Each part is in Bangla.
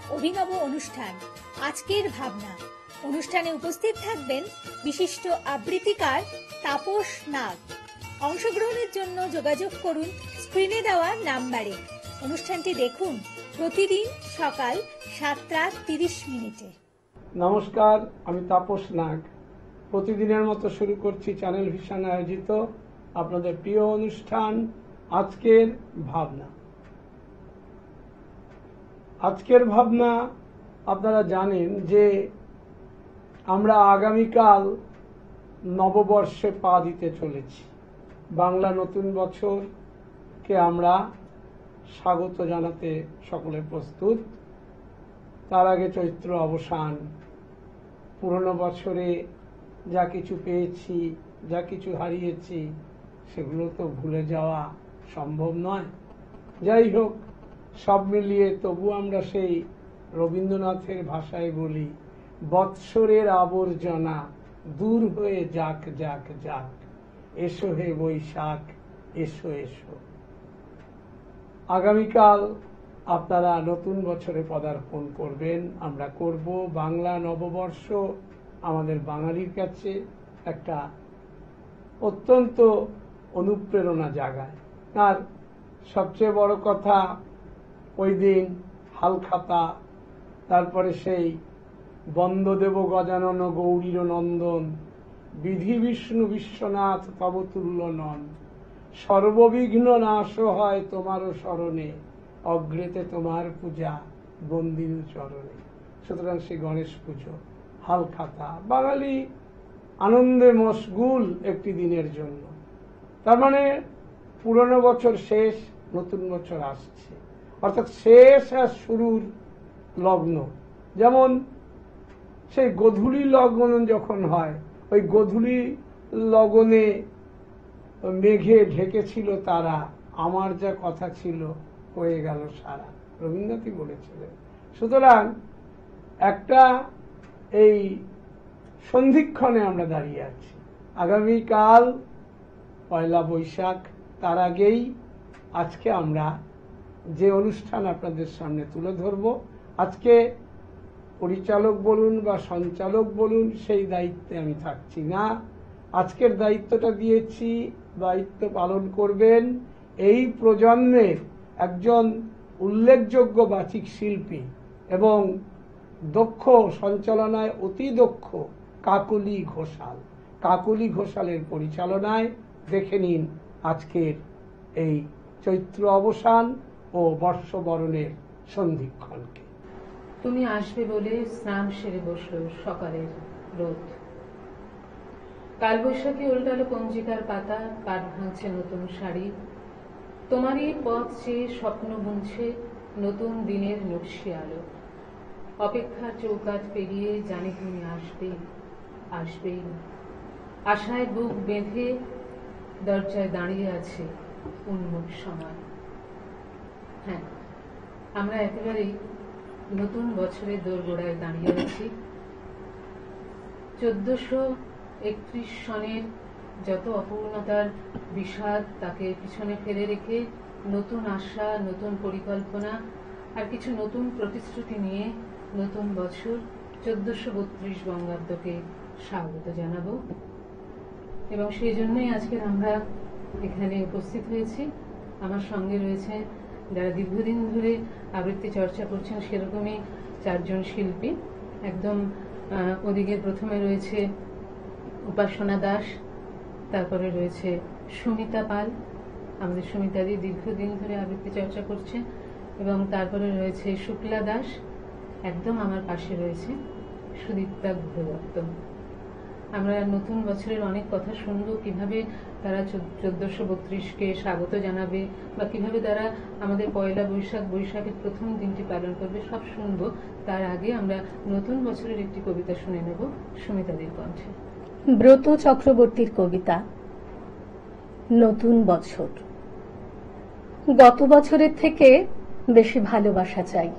এক অভিনব অনুষ্ঠান আজকের ভাবনা। অনুষ্ঠানে উপস্থিত থাকবেন বিশিষ্ট আবৃত্তিকার তাপস নাগ। অংশগ্রহণের জন্য যোগাযোগ করুন স্ক্রিনে দেওয়া নাম্বারে। অনুষ্ঠানটি দেখুন প্রতিদিন সকাল 7:30। নমস্কার, আমি তাপস নাগ। প্রতিদিনের মতো শুরু করছি চ্যানেল ভিশন আয়োজিত আপনাদের প্রিয় অনুষ্ঠান আজকের ভাবনা। আজকের ভাবনা আপনারা জানেন যে আমরা আগামীকাল নববর্ষে পা দিতে চলেছি। বাংলা নতুন বছরকে আমরা স্বাগত জানাতে সকলে প্রস্তুত। তার আগে চৈত্র অবসান। পুরনো বছরে যা কিছু পেয়েছি, যা কিছু হারিয়েছি, সেগুলো তো ভুলে যাওয়া সম্ভব নয়। যাই হোক, সব মিলিয়ে তবু আমরা সেই রবীন্দ্রনাথের ভাষায় বলি, বৎসরের আবর্জনা দূর হয়ে যাক যাক যাক, এসো হে বৈশাখ এসো এসো। আগামীকাল আপনারা নতুন বছরে পদার্পণ করবেন, আমরা করব। বাংলা নববর্ষ আমাদের বাঙালির কাছে একটা অত্যন্ত অনুপ্রেরণা জাগায়। আর সবচেয়ে বড় কথা, ওই দিন হালখাতা, তারপরে সেই বন্দদেব গজানন গৌরীর নন্দন, বিধি বিষ্ণু বিশ্বনাথ তব তুল্য নন, সর্ববিঘ্ন নাশ হয় তোমারও স্মরণে, অগ্রেতে তোমার পূজা বন্দিন চরণে। সুতরাং সেই গণেশ পুজো, হালখাতা, বাঙালি আনন্দে মশগুল একটি দিনের জন্য। তার মানে পুরনো বছর শেষ, নতুন বছর আসছে, অর্থাৎ শেষ আর শুরুর লগ্ন। যেমন সেই গোধূলি লগ্ন যখন হয়, ওই গোধূলি লগনে মেঘে ঢেকেছিল তারা, আমার যা কথা ছিল হয়ে গেল সারা, রবীন্দ্রনাথই বলেছিলেন। সুতরাং একটা এই সন্ধিক্ষণে আমরা দাঁড়িয়ে আছি। আগামীকাল পয়লা বৈশাখ, তার আগেই আজকে আমরা যে অনুষ্ঠান আপনাদের সামনে তুলে ধরব, আজকে পরিচালক বলুন বা সঞ্চালক বলুন, সেই দায়িত্বে আমি থাকছি না। আজকের দায়িত্বটা দিয়েছি, দায়িত্ব পালন করবেন এই প্রজন্মের একজন উল্লেখযোগ্য বাচিক শিল্পী এবং দক্ষ সঞ্চালনায় অতি দক্ষ কাকলি ঘোষাল। কাকলি ঘোষালের পরিচালনায় দেখে নিন আজকের এই চৈত্র অবসান ও বর্ষবরণের সন্ধিক্ষণকে। তুমি আসবে বলে স্নান সেরে বসলো সকালের রোদ। কালবৈশাখী উল্টালো পঞ্জিকার পাতা, কাঠ ভাঙছে নতুন শাড়ি। তোমারই পথ চেয়ে স্বপ্ন বুনছে নতুন দিনের নকশি আলো। অপেক্ষার চৌকাঠ পেরিয়ে জানি তুমি আসবেই, আসবেই না। আশায় বুক বেঁধে দরজায় দাঁড়িয়ে আছে উন্মুখ সময়। হ্যাঁ, আমরা একেবারেই নতুন বছরের দোরগোড়ায় দাঁড়িয়ে আছি। 1431 সনের যত অপূর্ণতার বিষাদ, তাকে পিছনে ফেলে রেখে নতুন আশা, নতুন পরিকল্পনা আর কিছু নতুন প্রতিশ্রুতি নিয়ে নতুন বছর 1432 বঙ্গাব্দকে স্বাগত জানাবো। এবং সেই জন্যই আজকের আমরা এখানে উপস্থিত হয়েছি। আমার সঙ্গে রয়েছে যারা দীর্ঘদিন ধরে আবৃত্তি চর্চা করছেন, সেরকমই 4 জন শিল্পী। একদম ওদিকে প্রথমে রয়েছে উপাসনা দাস, তারপরে রয়েছে সুমিতা পাল, আমাদের সুমিতাদি দীর্ঘদিন ধরে আবৃত্তি চর্চা করছে, এবং তারপরে রয়েছে শুক্লা দাস, একদম আমার পাশে রয়েছে সুদীপ্তা দত্ত। আমরা নতুন বছরের অনেক কথা শুনবো, কিভাবে তারা 1432কে স্বাগত জানাবে বা কিভাবে তারা আমাদের পয়লা বৈশাখ, বৈশাখের প্রথম দিনটি পালন করবে, সব শুনবো। তার আগে আমরা নতুন বছরের একটি কবিতা শুনে নেব সুমিতাদের কণ্ঠে। ব্রত চক্রবর্তীর কবিতা নতুন বছর। গত বছরের থেকে বেশি ভালোবাসা চাই,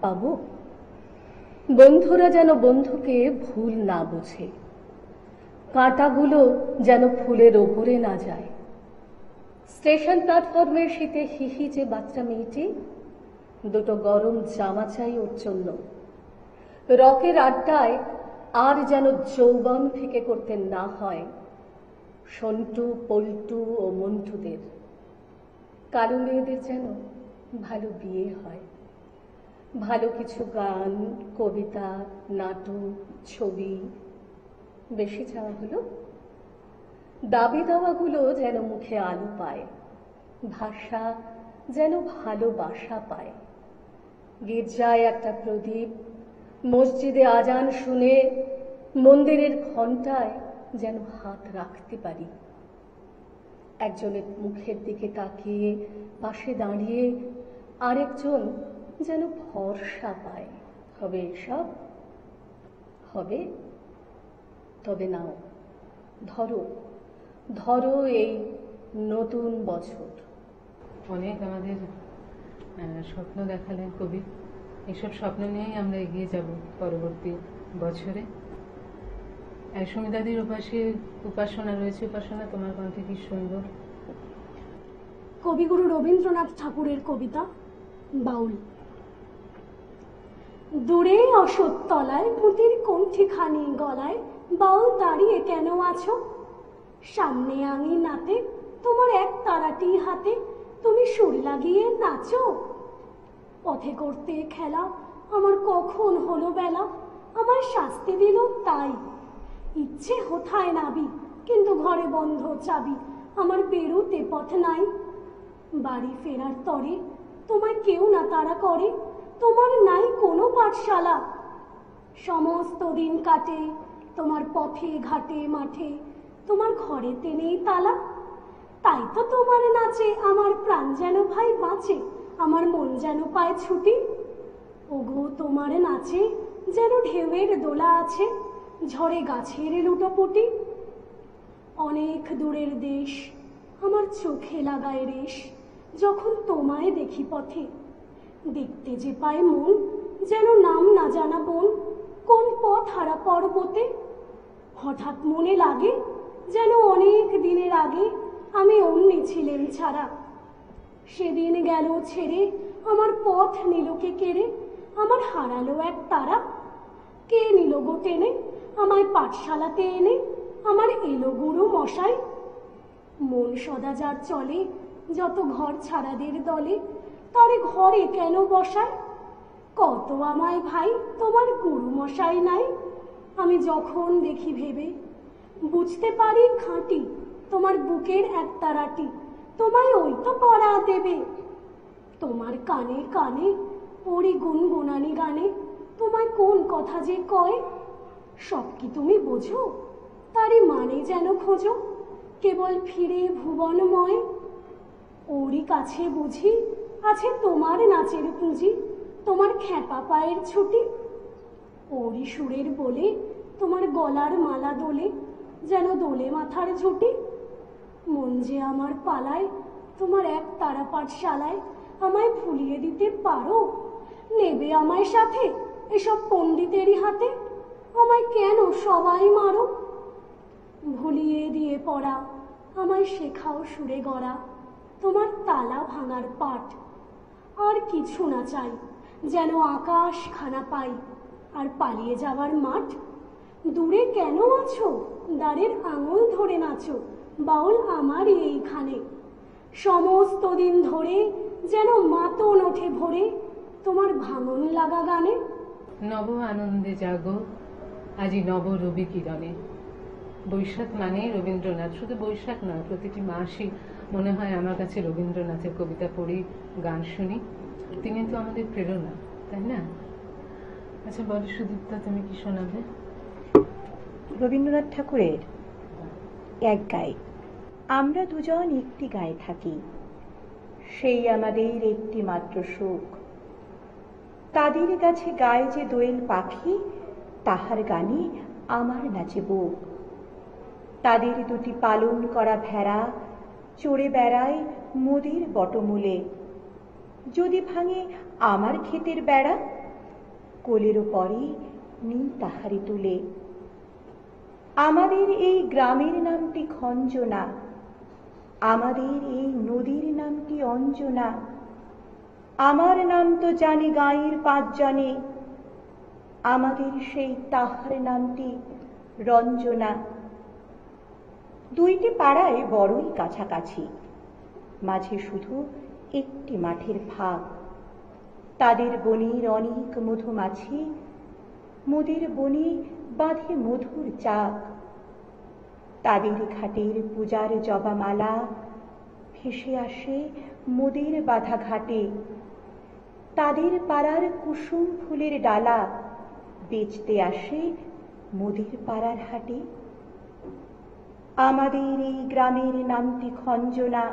পাবো? বন্ধুরা যেন বন্ধুকে ভুল না বোঝে, কাঁটাগুলো যেন ফুলের ওপরে না যায়। স্টেশন প্ল্যাটফর্মের শীতে হিহি যে বাচ্চা মেয়েটি, দুটো গরম জামা চাই ওর জন্য। রকের আড্ডায় আর যেন যৌবন থেকে করতে না হয় সন্টু, পল্টু ও মন্টুদের। কালো মেয়েদের যেন ভালো বিয়ে হয়, ভালো কিছু গান, কবিতা, নাটক, ছবি। বেশি চাওয়া হলো দাবি দাওয়াগুলো যেন মুখে আলো পায়, ভাষা যেন ভালোবাসা পায়। গির্জায় একটা প্রদীপ, মসজিদে আজান শুনে মন্দিরের ঘণ্টায় যেন হাত রাখতে পারি। একজনের মুখের দিকে তাকিয়ে পাশে দাঁড়িয়ে আরেকজন যেন ভরসা পায়। হবে এসব? হবে? তবে নাও, ধরো ধরো এই নতুন বছর। অনেক আমাদের স্বপ্ন দেখালেন কবি। এসব স্বপ্ন নিয়েই আমরা এগিয়ে যাব পরবর্তী বছরে। সুমিতাদির উপাসে উপাসনা রয়েছে। উপাসনা, তোমার কণ্ঠে কি সুন্দর। কবিগুরু রবীন্দ্রনাথ ঠাকুরের কবিতা বাউল। দূরে অশোকতলায় পুঁতির কণ্ঠিখানি গলায় বাউল দাঁড়িয়ে কেন আছো? সামনে আঙিনাতে তোমার এক তারাটি হাতে তুমি সুর লাগিয়ে নাচো। পথে করতে খেলা আমার কখন হলো বেলা, আমার শাস্তি দিল তাই। ইচ্ছে হোথায় নাবি, কিন্তু ঘরে বন্ধ চাবি, আমার বেরোতে পথ নাই। বাড়ি ফেরার তরে তোমায় কেউ না তাড়া করে, তোমার নাই কোনো পাঠশালা। সমস্ত দিন কাটে তোমার পথে ঘাটে মাঠে, তোমার ঘরেতে নেই তালা। তাই তো তোমার নাচে আমার প্রাণ যেন ভাই বাঁচে, আমার মন যেন পায় ছুটি। ওগো তোমার নাচে যেন ঢেউয়ের দোলা আছে, ঝড়ে গাছের লুটোপুটি। অনেক দূরের দেশ আমার চোখে লাগায় রেশ, যখন তোমায় দেখি পথে। দেখতে যে পায় মন যেন নাম না জানা বন, কোন পথ হারা পর্বতে। হঠাৎ মনে লাগে যেন অনেক দিনের আগে আমি অমনি ছিলেন ছাড়া। সেদিন গেল ছেড়ে আমার পথ নিল কে কেড়ে, আমার হারালো এক তারা। কে নিল গো টেনে আমায় পাঠশালাতে এনে, আমার এলো গুরু মশাই। মন সদা যার চলে যত ঘর ছাড়াদের দলে, তারে ঘরে কেন বসায়? কত আমায় ভাই তোমার গুরু মশাই নাই। আমি যখন দেখি ভেবে বুঝতে পারি খাঁটি তোমার বুকের এক তারাটি, তোমায় ওই তো পড়া দেবে। তোমার কানে কানে পড়ি গুনগুনানি গানে, তোমায় কোন কথা যে কয়। সব কি তুমি বোঝো? তারই মানে যেন খোঁজো, কেবল ফিরে ভুবনময়। ওরই কাছে বুঝি আছে তোমার নাচের পুঁজি, তোমার খ্যাপা পায়ের ছুটি। ওরই সুরের বলে তোমার গলার মালা দোলে, যেন দোলে মাথার ঝুঁটি। মন যে আমার পালায় তোমার এক তারা পাঠশালায়, আমায় ভুলিয়ে দিতে পারো? নেবে আমায় সাথে এসব পণ্ডিতেরই হাতে, আমায় কেন সবাই মারো? ভুলিয়ে দিয়ে পড়া আমায় শেখাও সুরে গড়া, তোমার তালা ভাঙার পাঠ। আর কিছু না চাই, যেন আকাশ খানা পাই আর পালিয়ে যাওয়ার মাঠ। দূরে কেন আছো দ্বারের আঙুল ধরে নাচো, বাউল আমার এইখানে। সমস্ত দিন ধরে যেন মাতন ওঠে ভোরে তোমার ভাঙন লাগা গানে। নব আনন্দে জাগো আজি নব রবি কিরণে। বৈশাখ মানে রবীন্দ্রনাথ। শুধু বৈশাখ নয়, প্রতিটি মাসই মনে হয় আমার কাছে রবীন্দ্রনাথের কবিতা পড়ি, গান শুনি। তিনি তো আমাদের প্রেরণা, তাই না? আচ্ছা বলো সুদীপ্তা, তুমি কি শোনাবে? রবীন্দ্রনাথ ঠাকুরের এক গায়ে। আমরা দুজন একটি গায়ে থাকি, সেই আমাদের একটি মাত্র সুখ। তাদের কাছে গায়ে যে দোয়েল পাখি, তাহার গানে আমার নাচে বুক। তাদের দুটি পালন করা ভেড়া চড়ে বেড়ায় মোদের বটমূলে। যদি ভাঙে আমার ক্ষেতের বেড়া, কোলের পরে নি তাহারি তুলে। আমাদের এই গ্রামের নামটি খঞ্জনা, আমাদের এই নদীর নামটি অঞ্জনা। আমার নাম তো জানি গাঁয়ের 5 জনে, আমাদের সেই তাহার নামটি রঞ্জনা। 2টি পাড়ায় বড়ই কাছাকাছি, মাঝে শুধু একটি মাঠের ফাঁক। তাদের বনের অনেক মধুমাছি, মোদের বনে বাঁধে মধুর চাক। তাদের ঘাটের পূজার জবামালা ভেসে আসে মোদের বাঁধা ঘাটে। তাদের পাড়ার কুসুম ফুলের ডালা বেচতে আসে মোদের পাড়ার হাটে। আমাদের এই গ্রামের নামটি খঞ্জনা,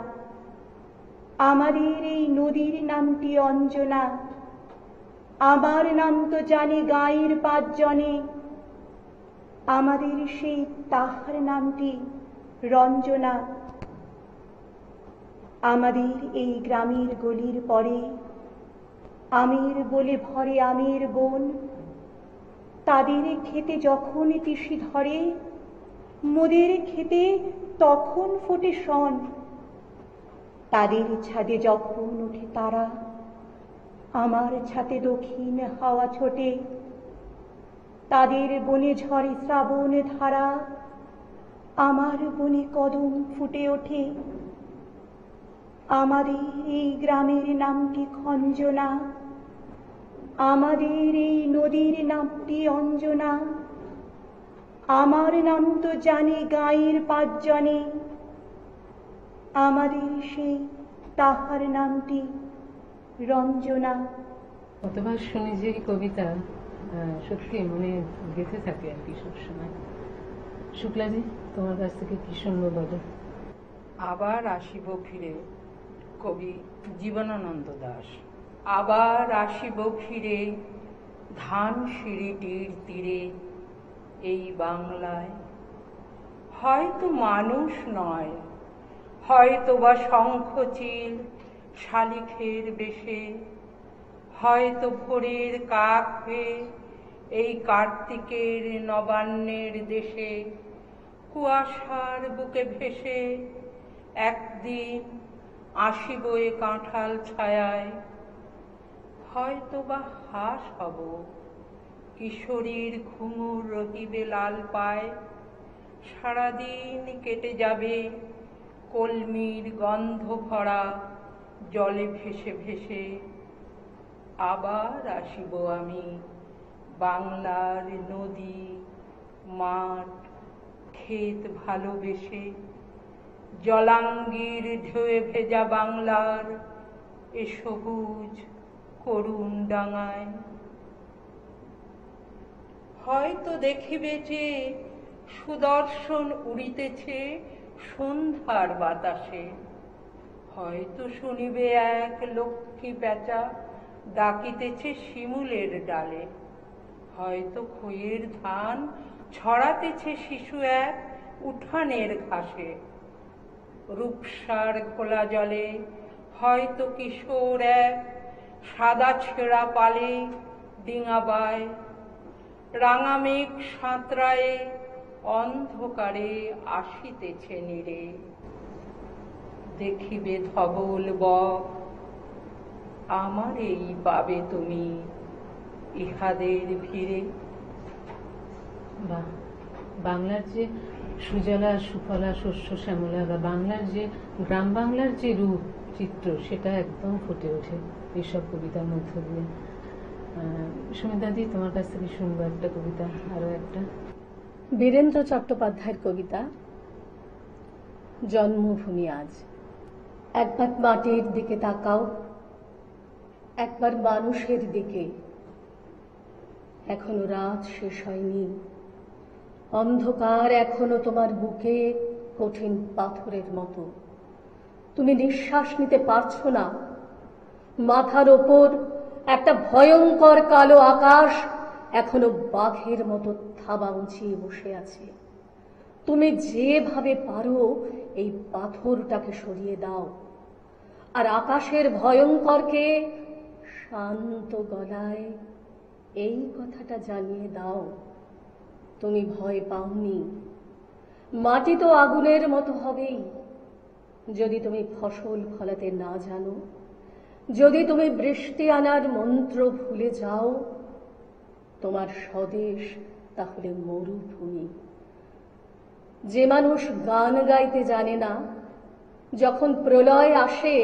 আমাদের এই নদীর নামটি অঞ্জনা। আমার নাম তো জানি গাঁয়ের 5 জনে, আমাদের সেই তাহার নামটি রঞ্জনা। আমাদের এই গ্রামের গলির পরে আমের বলে ভরে আমের বন। তাদের ক্ষেতে যখন তিসি ধরে, মোদের ক্ষেতে তখন ফোটে শন। তাদের ছাদে যখন ওঠে তারা, আমার ছাদে দক্ষিণ হাওয়া ছোটে। তাদের বনে ঝরে শ্রাবণ ধারা, আমার বনে কদম ফুটে ওঠে। আমাদের এই গ্রামের নামটি খঞ্জনা, আমাদের এই নদীর নামটি অঞ্জনা। আমার নাম তো জানি গাঁয়ের 5 জনে, আমাদের সেই তাহার নামটি রঞ্জনা। কতবার শুনি যে এই কবিতা, সত্যি মনে গেঁথে থাকে আর কি সবসময়। শুক্লাজি, তোমার কাছ থেকে কি শুনবো বলো? আবার আসিব ফিরে, কবি জীবনানন্দ দাশ। আবার আসিব ফিরে ধান সিঁড়িটির তীরে, এই বাংলায় হয়তো মানুষ নয়, হয়তো বা শঙ্খচিল শালিখের বেশে, হয়তো ভোরের কাক হয়ে এই কার্তিকের নবান্নের দেশে কুয়াশার বুকে ভেসে একদিন আসিব এ কাঁঠাল ছায়ায়। হয়তো বা হাঁস হব, কিশোরীর ঘুঙুর রহিবে লাল পায়। সারাদিন কেটে যাবে কলমির গন্ধ ভরা জলে ভেসে ভেসে। আবার আসিব আমি বাংলার নদী, মাঠ, ক্ষেত ভালোবেসে। জলাঙ্গির ঢেউয়ে ভেজা বাংলার এ সবুজ করুণ ডাঙায়। হয়তো দেখিবে যে সুদর্শন উড়িতেছে সন্ধ্যার বাতাসে। হয়তো শুনিবে এক লক্ষ্মী পেঁচা ডাকিতেছে শিমুলের ডালে। হয়তো খইয়ের ধান ছড়াতেছে শিশু এক উঠানের ঘাসে। রূপসার খোলা জলে হয়তো কিশোর এক সাদা ছেঁড়া পালে ডিঙাবায়। রাঙা মেঘ সাঁতরায়ে অন্ধকারে আসিতেছে নীরে। দেখিবে ধবল বক, আমারেই পাবে তুমি ইহাদের ভিড়ে। বাংলার যে সুজলা সুফলা শস্য শ্যামলা, বা বাংলার যে গ্রাম বাংলার যে রূপ চিত্র, সেটা একদম ফুটে ওঠে এইসব কবিতার মধ্য দিয়ে। সুমিতাদি, তোমার কাছ থেকে শুনবো একটা কবিতা, আরো একটা। বীরেন্দ্র চট্টোপাধ্যায়ের কবিতা জন্মভূমি আজ। একবার মাটির দিকে তাকাও, একবার মানুষের দিকে। এখনো রাত শেষ হয়নি, অন্ধকার এখনো তোমার বুকে কঠিন পাথরের মতো। তুমি নিঃশ্বাস নিতে পারছো না। মাথার ওপর একটা ভয়ঙ্কর কালো আকাশ এখনো বাঘের মতো থাবা উঁচিয়ে বসে আছে। তুমি যেভাবে পারো এই পাথরটাকে সরিয়ে দাও, আর আকাশের ভয়ঙ্করকে শান্ত গলায় এই কথাটা জানিয়ে দাও, তুমি ভয় পাওনি। মাটি তো আগুনের মতো হবেই যদি তুমি ফসল ফলাতে না জানো। যদি তুমি বৃষ্টি আনার মন্ত্র ভুলে যাও, তোমার স্বদেশ তাহলে মরুভূমি। যে মানুষ গান গাইতে জানে না, যখন প্রলয় আসে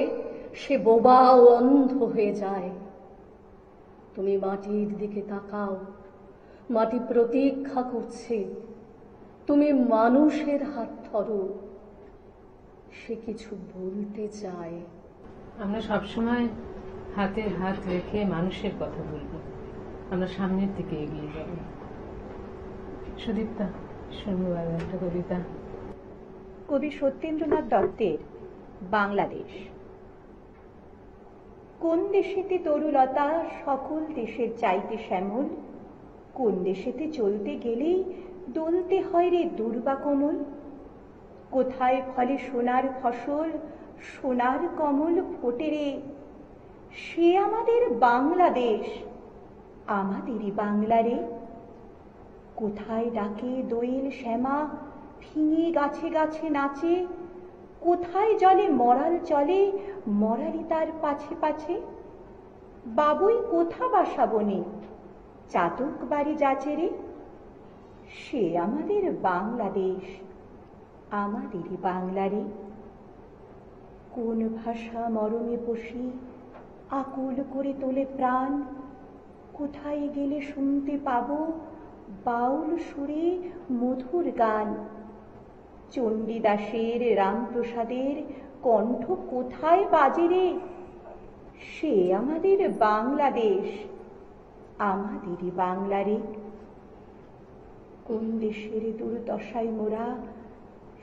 সে বোবা ও অন্ধ হয়ে যায়। তুমি মাটির দিকে তাকাও, মাটি প্রতীক্ষা করছে। তুমি মানুষের হাত ধরো, সে কিছু বলতে চায়। আমরা সবসময় হাতে হাত রেখে মানুষের কথা বলবো, আমরা সামনের দিকে এগিয়ে যাব। সুদীপ্তা, শুনবো আর একটা কবিতা। কবি সত্যেন্দ্রনাথ দত্তের বাংলাদেশ। কোন দেশেতে তরুলতা সকল দেশের চাইতে শ্যামল, কোন দেশেতে চলতে গেলেই দোলতে হয় রে দুর্বা কোমল। কোথায় ফলে সোনার ফসল, সোনার কমল ফোটে রে, সে আমাদের বাংলাদেশ, আমাদেরই বাংলা রে। কোথায় ডাকে দোয়েল শ্যামা, ফিঙে গাছে গাছে নাচে, কোথায় জলে মরাল চলে, মরালি তার পাছে পাছে। বাবুই কোথা বাসা বনে, চাতক বাড়ি যাচে রে, সে আমাদের বাংলাদেশ, আমাদেরই বাংলা রে। কোন ভাষা মরমে বসি আকুল করে তোলে প্রাণ, কোথায় গেলে শুনতে পাবো বাউল সুরে মধুর গান। চণ্ডীদাসের রামপ্রসাদের কণ্ঠ কোথায় বাজে রে, সে আমাদের বাংলাদেশ, আমাদেরই বাংলা রে। কোন দেশের দুর্দশায় মোরা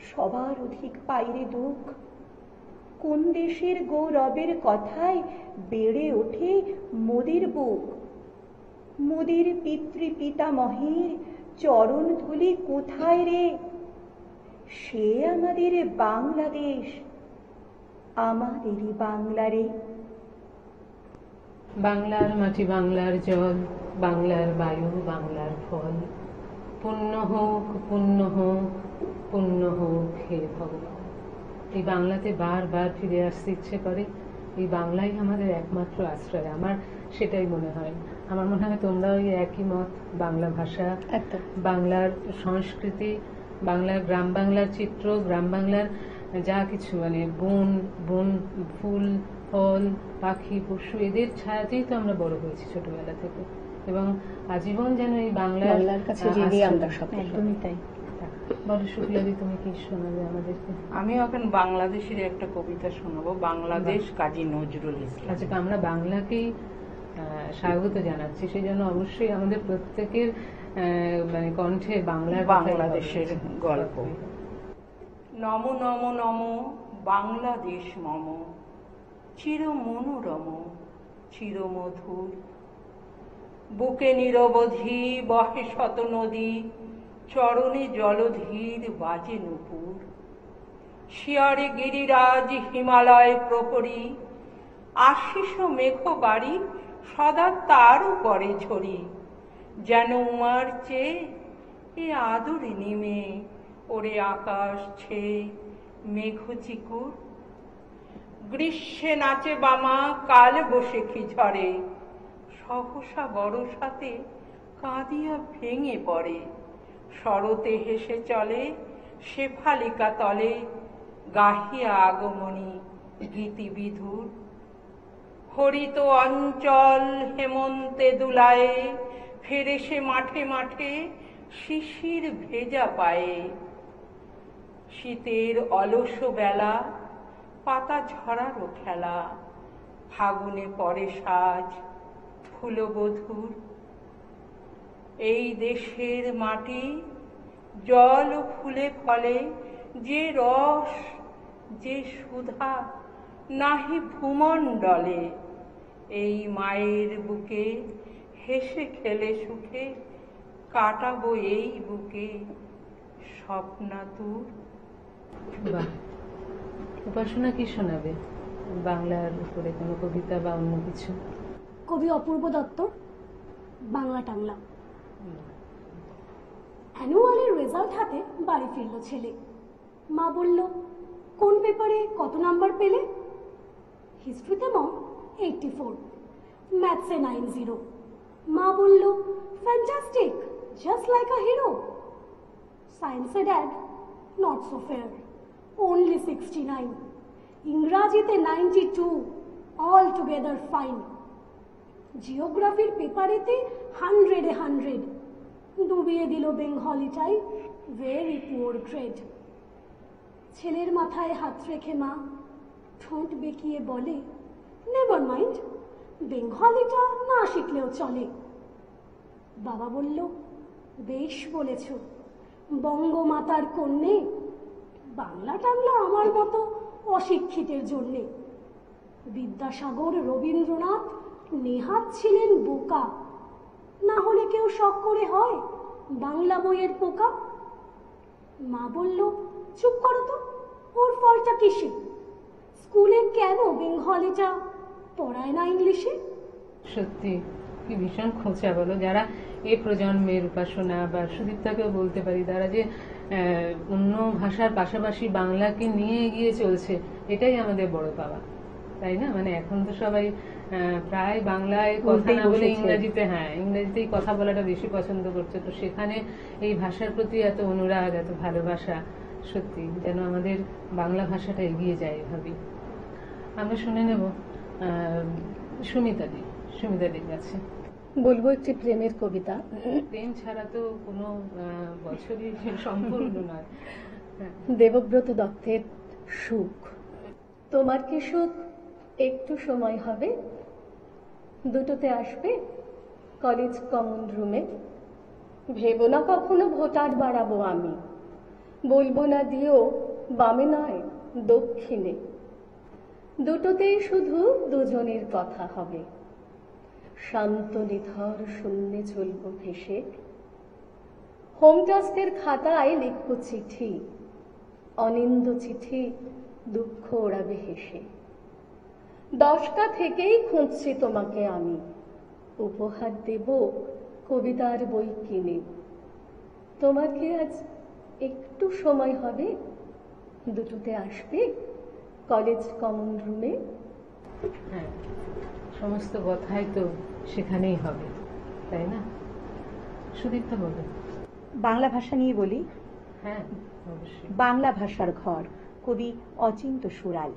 সবার অধিক পাইরে দুঃখ, কোন দেশের গৌরবের কথায় বেড়ে ওঠে মোদের বুক। মোদের পিতৃ পিতামহের চরণ ধুলি কোথায় রে, সে আমাদের বাংলাদেশ, আমাদেরই বাংলা রে। বাংলার মাটি, বাংলার জল, বাংলার বায়ু, বাংলার ফল, পুণ্য হোক, পুণ্য হোক, পুণ্য হোক হে ভগবান। এই বাংলাতে বারবার ফিরে আসতে ইচ্ছে করে। এই বাংলাই আমাদের একমাত্র আশ্রয়, আমার সেটাই মনে হয়। আমার মনে হয় তোমরা ওই একই মত। বাংলা ভাষা, বাংলার সংস্কৃতি, বাংলার গ্রাম বাংলার চিত্র, গ্রাম বাংলার যা কিছু, মানে বন বন, ফুল ফল, পাখি পশু, এদের ছায়াতেই তো আমরা বড় হয়েছি ছোটবেলা থেকে, এবং আজীবন যেন এই বাংলার কাছে আমরা সব। একদমই তাই। বলো শুক্লাদি, তুমি কি শোনাবে আমাদেরকে? আমি এখন বাংলাদেশের একটা কবিতা শোনাবো, বাংলাদেশ, কাজী নজরুল ইসলাম। আচ্ছা, আমরা বাংলাকেই স্বাগত জানাচ্ছি, সেই জন্য অবশ্যই আমাদের প্রত্যেকের মানে কণ্ঠে বাংলাদেশের গল্প। নম নম নম বাংলাদেশ মম, চির মনোরম চির মধুর। বুকে নিরবধি বহে শত নদী, চরণে জলধীর বাজে নূপুর। শিয়ারে গিরিরাজ হিমালয় প্রহরী, আশিস মেঘ বাড়ি সদা তার উপরে ঝরি। যেন উমার চেয়ে এ আদরে নেমে ওরে আকাশ ছেয়ে মেঘ চিকুর। গ্রীষ্মে নাচে বামা কাল বৈশাখী ঝরে, সহসা বরসাতে কাঁদিয়া ভেঙে পড়ে। শরতে হেসে চলে শেফালিকা তলে, গাহিয়া আগমনী গীতি বিধুর। হরিত অঞ্চল হেমন্তে দুলায়ে, ফেরে সে মাঠে মাঠে শিশির ভেজা পায়ে। শীতের অলস বেলা পাতা ঝরারও খেলা, ফাগুনে পরে সাজ ফুলবধূর। এই দেশের মাটি জল ফুলে ফলে, যে রস যে সুধা নাহি ভূমণ্ডলে। এই মায়ের বুকে হেসে খেলে সুখে, কাটাবো এই বুকে স্বপ্নাতুর। বাহ, উপাসনা কি শোনাবে? বাংলার উপরে কোনো কবিতা বা অন্য কিছু? কবি অপূর্ব দত্ত, বাংলা টাংলা। অ্যানুয়ালের রেজাল্ট হাতে বাড়ি ফিরল ছেলে। মা বলল, কোন পেপারে কত নাম্বার পেলে? হিস্ট্রিতে মম 84, ম্যাথসে 90। মা বলল, fantastic, just like a hero. সায়েন্সে dad, not so fair, only 69। ইংরাজিতে 92, অল টুগেদার ফাইন। জিওগ্রাফির পেপারেতে 100-এ 100, ডুবিয়ে দিল বেঙ্গলিটাই, ভেরি পুয়ার গ্রেড। ছেলের মাথায় হাত রেখে মা ঠোঁট বেঁকিয়ে বলে, নেভার মাইন্ড, বেঙ্গলিটা না শিখলেও চলে। বাবা বলল, বেশ বলেছ, বঙ্গমাতার কন্যে, বাংলা টাংলা আমার মতো অশিক্ষিতের জন্যে। বিদ্যাসাগর, রবীন্দ্রনাথ, নেহাত ছিলেন বোকা, না হলে কেউ শখ করে হয় বাংলা বইয়ের পোকা। মা বলল, চুপ করো তো, ওর ফলটা কিসে? স্কুলে কেন বেঙ্গলিটা পড়ায় না ইংলিশে? সত্যি কি ভীষণ খোঁচা বলো, যারা এই প্রজন্মের উপাসনা, বা সুদীপ্তাকেও বলতে পারি, তারা যে অন্য ভাষার পাশাপাশি বাংলাকে নিয়ে এগিয়ে চলছে, এটাই আমাদের বড় পাওয়া, তাই না? মানে এখন তো সবাই প্রায় বাংলায় কথা না বলে ইংরেজিতেই কথা বলাটা বেশি পছন্দ করছে। তো সেখানে এই ভাষার প্রতি এত অনুরাগ, এত ভালোবাসা, সত্যি যেন আমাদের বাংলা ভাষাটা এগিয়ে যায় ভাবি। আমরা শুনে নেব সুমিতাদির কাছে। বলবো একটি প্রেমের কবিতা। প্রেম ছাড়া তো কোনো বছরই সম্পূর্ণ নয়। দেবব্রত দত্তের সুখ। তোমার কি সুখ একটু সময় হবে? দুটোতে আসবে কলেজ কমন রুমে। ভেবো না কখনো ভোটার বাড়াবো আমি, বলবো না দিও বামে নয় দক্ষিণে। দুটোতেই শুধু দুজনের কথা হবে। শান্ত নিথর শূন্যে চলব ভেসে। হোম টাস্কের খাতায় লিখব চিঠি, অনিন্দ চিঠি, দুঃখ ওড়াবে হেসে। 10টা থেকেই খুঁজছি তোমাকে আমি, উপহার দেব কবিতার বই কিনে। তোমার কি আজ একটু সময় হবে? দুটোতে আসবে কলেজ কমন রুমে। হ্যাঁ, সমস্ত কথাই তো সেখানেই হবে, তাই না? সুদীপ্তা বলো। বাংলা ভাষা নিয়ে বলি। হ্যাঁ, অবশ্যই। বাংলা ভাষার ঘর, কবি অচিন্ত সুরাল।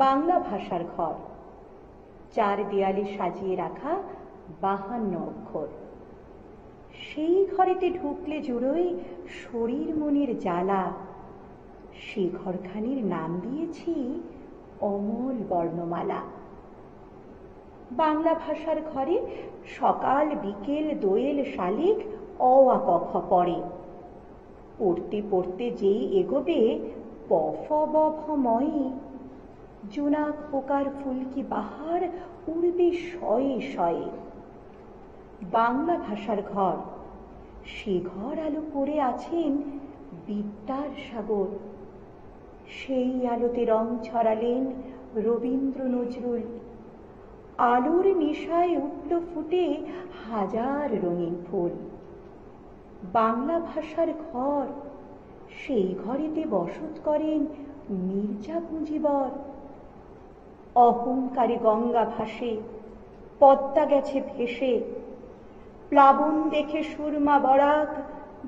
বাংলা ভাষার ঘর, 4 দেয়ালে সাজিয়ে রাখা 52 অক্ষর। সেই ঘরেতে ঢুকলে জুড়োই শরীর মনের জ্বালা। সে ঘরখানির নাম দিয়েছি অমল বর্ণমালা। বাংলা ভাষার ঘরে সকাল বিকেল দোয়েল শালিক অ আ ক খ পড়ে। পড়তে পড়তে যেই এগোবে প ফ ব ভ ময়ে, জোনাক পোকার ফুলকি বাহার উড়বে শয়ে শয়ে। বাংলা ভাষার ঘর, সে ঘর আলো করে আছেন বিদ্যার সাগর। সেই আলোতে রং ছড়ালেন রবীন্দ্র নজরুল। আলোর নেশায় উঠল ফুটে হাজার রঙিন ফুল। বাংলা ভাষার ঘর, সেই ঘরেতে বসত করেন মির্জা পুঁজিবর। অহংকারে গঙ্গা ভাসে, পদ্মা গেছে ভেসে। প্লাবন দেখে সুরমা বরাক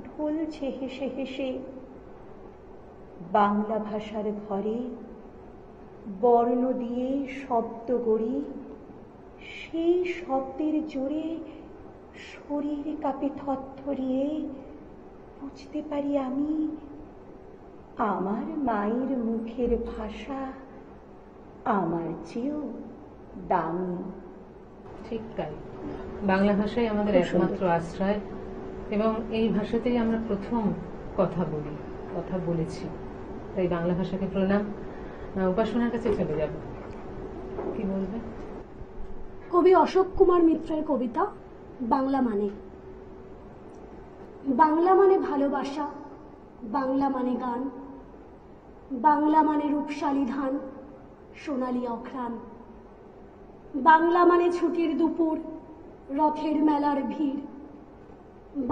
ঢলছে হেসে হেসে। বাংলা ভাষার ঘরে বর্ণ দিয়ে শব্দ গড়ি, সেই শব্দের জোরে শরীর কাঁপে থরথরিয়ে। বুঝতে পারি আমি আমার মায়ের মুখের ভাষা আমার চেয়েও দামি। ঠিক তাই, বাংলা ভাষাই আমাদের একমাত্র আশ্রয়, এবং এই ভাষাতেই আমরা প্রথম কথা বলি, কথা বলেছি। তাই বাংলা ভাষাকে প্রণাম। উপাসনার কাছে চলে যাব, কি বলবে? কবি অশোক কুমার মিত্রের কবিতা বাংলা মানে। বাংলা মানে ভালোবাসা, বাংলা মানে গান, বাংলা মানে রূপশালী ধান, সোনালী অঘ্রাণ। বাংলা মানে ছুটির দুপুর, রথের মেলার ভিড়।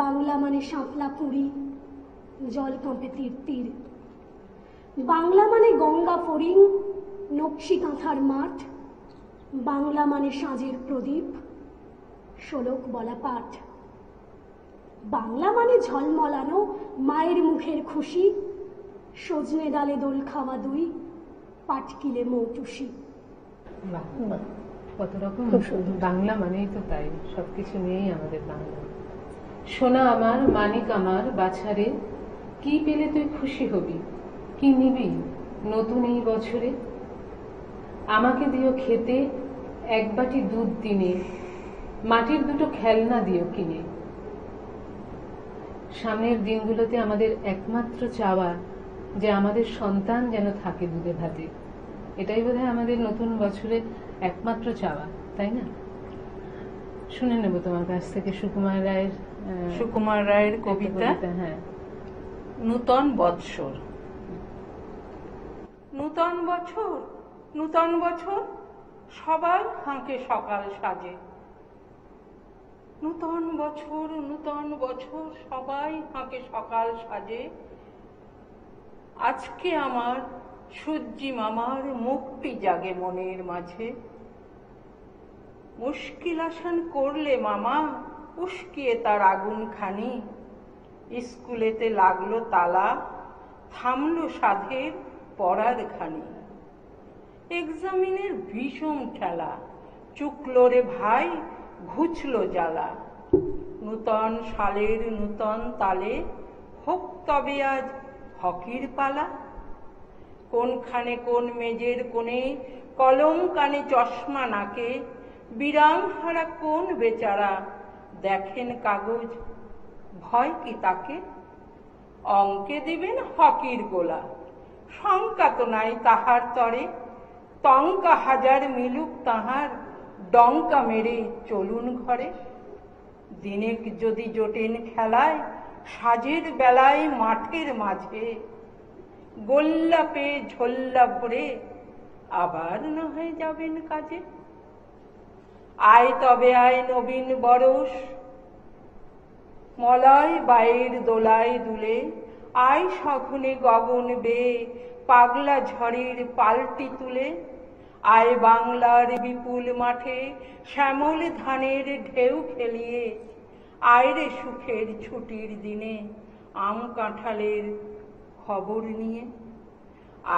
বাংলা মানে শাপলা কুড়ি, জল কাঁপে তীর তীর। বাংলা মানে গঙ্গা ফড়িং, নকশি কাঁথার মাঠ, বাংলা মানে সাঁঝের প্রদীপ, শোলক বলা পাঠ। বাংলা মানে ঝলমলানো মায়ের মুখের খুশি, সজনে ডালে দোল খাওয়া দুই, পাটকিলে মৌটুসি। বাহ, কত রকম বাংলা মানেই তো তাই, সবকিছু নিয়েই আমাদের বাংলা। সোনা আমার, মানিক আমার, বাছারে কি পেলে তুই খুশি হবি, কি নিবি নতুন এই বছরে? আমাকে দিও খেতে এক বাটি দুধ দিনে, মাটির দুটো খেলনা দিও কিনে। সামনের দিনগুলোতে আমাদের একমাত্র চাওয়া যে আমাদের সন্তান যেন থাকে দুধে ভাতে, এটাই বোধহয় আমাদের নতুন বছরের একমাত্র চাওয়া, তাই না? শুনে নেব তোমার কাছ থেকে সুকুমার রায়ের কবিতা। হ্যাঁ, নূতন বৎসর। নূতন বছর, নূতন বছর, সবাই হাঁকে সকাল সাজে। নূতন বছর, নূতন বছর, সবাই হাঁকে সকাল সাজে। আজকে আমার সূর্যি মামার মুক্তি জাগে মনের মাঝে। মুশকিল আসান করলে মামা উস্কিয়ে তার আগুন খানি, স্কুলেতে লাগলো তালা, থামলো সাধের পড়ার খানি। এক্সামিনের ভীষণ ঠেলা, চুকলো রে ভাই ঘুচলো জ্বালা। নূতন সালের নূতন তালে হোক তবে আজ হকির পালা। কোনখানে কোন মেজের কোণে কলম কানে চশমা নাকে, বিরামহারা কোন বেচারা দেখেন কাগজ, ভয় কি তাকে? অঙ্কে দিবেন হকির গোলা, শঙ্কা তো নাই তাহার তরে। টঙ্কা হাজার মিলুক তাহার, ডঙ্কা মেরে চলুন ঘরে। দিনেক যদি জোটেন খেলায়, সাজের বেলায় মাঠের মাঝে। গোল্লা পেয়ে ঝোল্লা ভরে আবার না হয় যাবেন কাজে। আয় তবে আয় নবীন বরষ, মলয় বায়ের দোলায় দুলে। আয় সঘনে গগন বেয়ে পাগলা ঝড়ের পাল্টি তুলে। আয় বাংলার বিপুল মাঠে শ্যামল ধানের ঢেউ খেলিয়ে। আয় রে সুখের ছুটির দিনে আম কাঁঠালের খবর নিয়ে।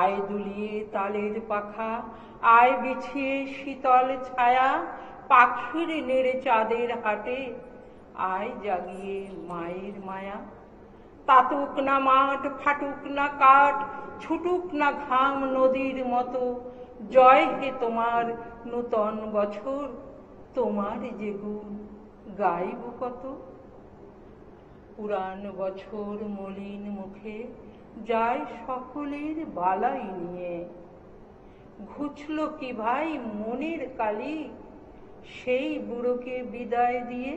আয় দুলিয়ে তালের পাখা, আয় বিছিয়ে শীতল ছায়া, পাখির নেড়ে চাঁদের হাটে আয় জাগিয়ে মায়ের মায়া। তাতুক না মাঠ, ফাটুক না কাঠ, ছুটুক না ঘাম নদীর মতো, জয় হে তোমার নূতন বছর, তোমার যে গুণ গাইব কত। পুরান বছর মলিন মুখে যায় সকলের বালাই নিয়ে। ঘুচল কি ভাই মনের কালি সেই বুড়োকে বিদায় দিয়ে।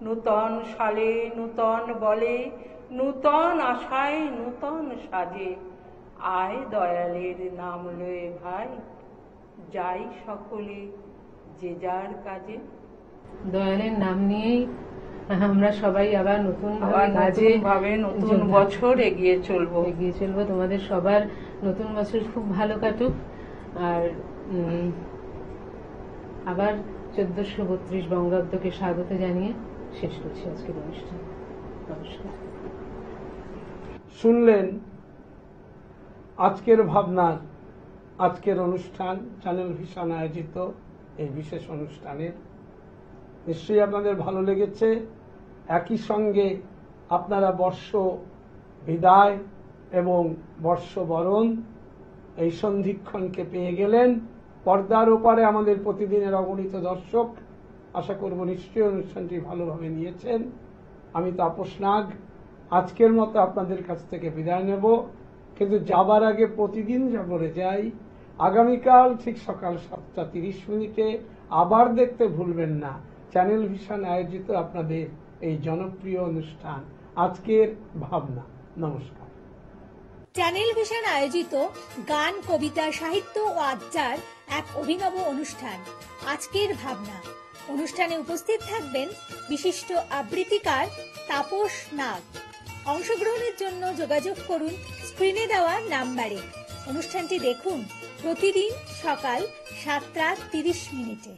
নূতন সালে নূতন বলে, নূতন আশায় নূতন সাজে। আয় দয়ালের নাম লয়ে ভাই, যাই সকলে যে যার কাজে। দয়ালের নাম নিয়েই আমরা সবাই আবার নতুন ভাবে নতুন বছর এগিয়ে চলবো। তোমাদের সবার নতুন বছর খুব ভালো কাটুক। আর আবার 1432 বঙ্গাব্দকে স্বাগত জানিয়ে শেষ করছি আজকের অনুষ্ঠান। নমস্কার। শুনলেন আজকের ভাবনার আজকের অনুষ্ঠান, চ্যানেল ভিশন আয়োজিত এই বিশেষ অনুষ্ঠানের। নিশ্চয়ই আপনাদের ভালো লেগেছে। একই সঙ্গে আপনারা বর্ষ বিদায় এবং বর্ষ বরণ এই সন্ধিক্ষণকে পেয়ে গেলেন। পর্দার ওপারে আমাদের প্রতিদিনের অগণিত দর্শক, আশা করব নিশ্চয়ই অনুষ্ঠানটি ভালোভাবে নিয়েছেন। আমি তাপস নাগ আজকের মতো আপনাদের কাছ থেকে বিদায় নেব, কিন্তু যাবার আগে প্রতিদিন যা বলে যাই, আগামীকাল ঠিক সকাল 7:30 আবার দেখতে ভুলবেন না চ্যানেল ভিশন আয়োজিত আপনাদের এই জনপ্রিয় অনুষ্ঠান আজকের ভাবনা। নমস্কার। চ্যানেল ভিশন আয়োজিত গান, কবিতা, সাহিত্য ও আড্ডার এক অভিনব অনুষ্ঠান আজকের ভাবনা। অনুষ্ঠানে উপস্থিত থাকবেন বিশিষ্ট আবৃত্তিকার তাপস নাগ। অংশগ্রহণের জন্য যোগাযোগ করুন স্ক্রিনে দেওয়া নাম্বারে। অনুষ্ঠানটি দেখুন, প্রতিদিন সকাল 7:30 মিনিটে।